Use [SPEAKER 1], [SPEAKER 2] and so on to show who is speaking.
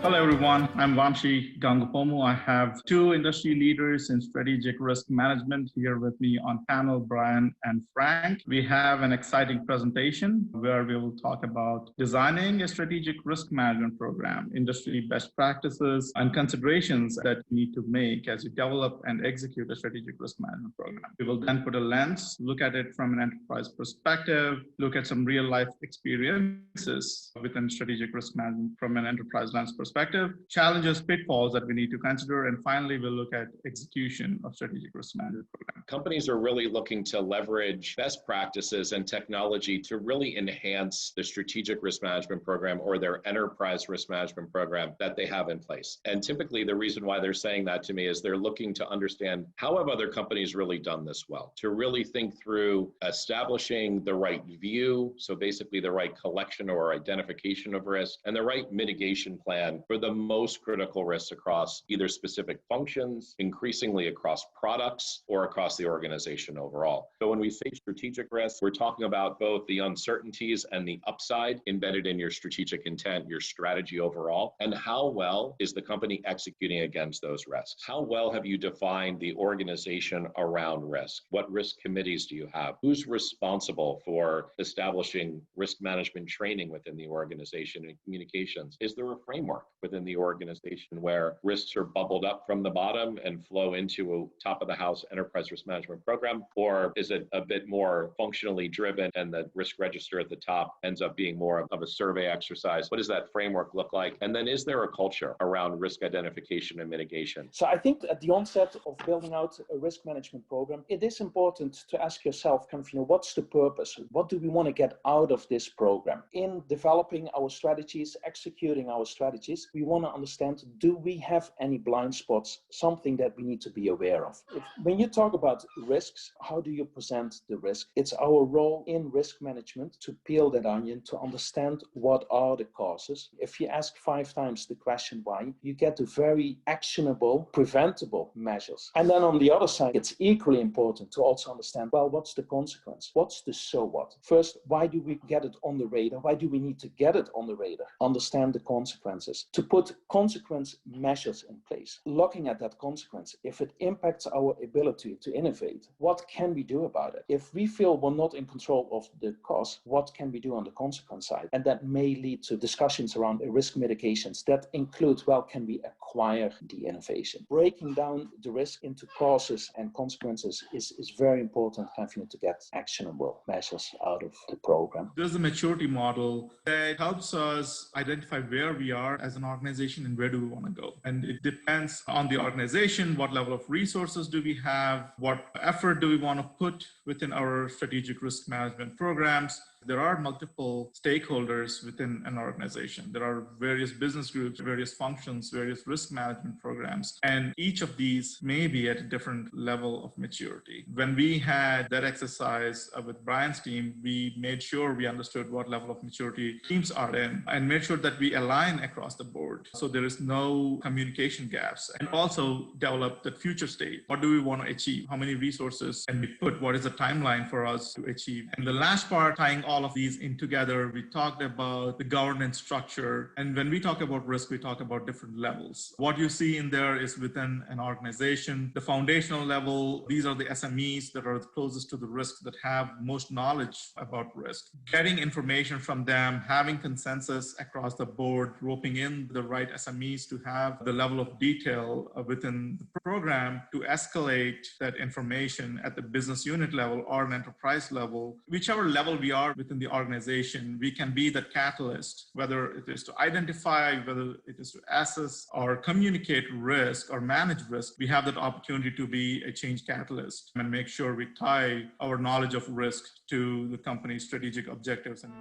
[SPEAKER 1] Hello, everyone. I'm Vamshi Gangupomu. I have two industry leaders in strategic risk management here with me on panel, Brian and Frank. We have an exciting presentation where we will talk about designing a strategic risk management program, industry best practices, and considerations that you need to make as you develop and execute a strategic risk management program. We will then put a lens, look at it from an enterprise perspective, look at some real life experiences within strategic risk management from an enterprise lens perspective, challenges, pitfalls that we need to consider, and finally, we'll look at execution of strategic risk management program.
[SPEAKER 2] Companies are really looking to leverage best practices and technology to really enhance the strategic risk management program or their enterprise risk management program that they have in place. And typically, the reason why they're saying that to me is they're looking to understand how have other companies really done this well, to really think through establishing the right view, so basically the right collection or identification of risk, and the right mitigation plan for the most critical risks across either specific functions, increasingly across products, or across the organization overall. So when we say strategic risk, we're talking about both the uncertainties and the upside embedded in your strategic intent, your strategy overall, and how well is the company executing against those risks? How well have you defined the organization around risk? What risk committees do you have? Who's responsible for establishing risk management training within the organization and communications? Is there a framework within the organization where risks are bubbled up from the bottom and flow into a top of the house enterprise risk management program? Or is it a bit more functionally driven and the risk register at the top ends up being more of a survey exercise? What does that framework look like? And then is there a culture around risk identification and mitigation?
[SPEAKER 3] So I think at the onset of building out a risk management program, it is important to ask yourself, what's the purpose? What do we want to get out of this program? In developing our strategies, executing our strategies, we want to understand, do we have any blind spots, something that we need to be aware of? When you talk about risks, how do you present the risk? It's our role in risk management to peel that onion, to understand what are the causes. If you ask 5 times the question why, you get to very actionable, preventable measures. And then on the other side, it's equally important to also understand, well, what's the consequence? What's the so what? First, why do we get it on the radar? Why do we need to get it on the radar? Understand the consequences. To put consequence measures in place, looking at that consequence, if it impacts our ability to innovate, what can we do about it? If we feel we're not in control of the cause, what can we do on the consequence side? And that may lead to discussions around risk mitigations that include, well, can we acquire the innovation? Breaking down the risk into causes and consequences is very important to get actionable measures out of the program.
[SPEAKER 1] There's a maturity model that helps us identify where we are as an organization and where do we want to go. And it depends on the organization, what level of resources do we have, what effort do we want to put within our strategic risk management programs. There are multiple stakeholders within an organization. There are various business groups, various functions, various risk management programs, and each of these may be at a different level of maturity. When we had that exercise with Brian's team, we made sure we understood what level of maturity teams are in and made sure that we align across the board so there is no communication gaps, and also develop the future state. What do we want to achieve? How many resources can we put? What is the timeline for us to achieve? And the last part, tying all of these in together, we talked about the governance structure. And when we talk about risk, we talk about different levels. What you see in there is within an organization, the foundational level, these are the SMEs that are closest to the risk, that have most knowledge about risk. Getting information from them, having consensus across the board, roping in the right SMEs to have the level of detail within the program to escalate that information at the business unit level or an enterprise level. Whichever level we are within the organization, we can be that catalyst, whether it is to identify, whether it is to assess or communicate risk or manage risk. We have that opportunity to be a change catalyst and make sure we tie our knowledge of risk to the company's strategic objectives and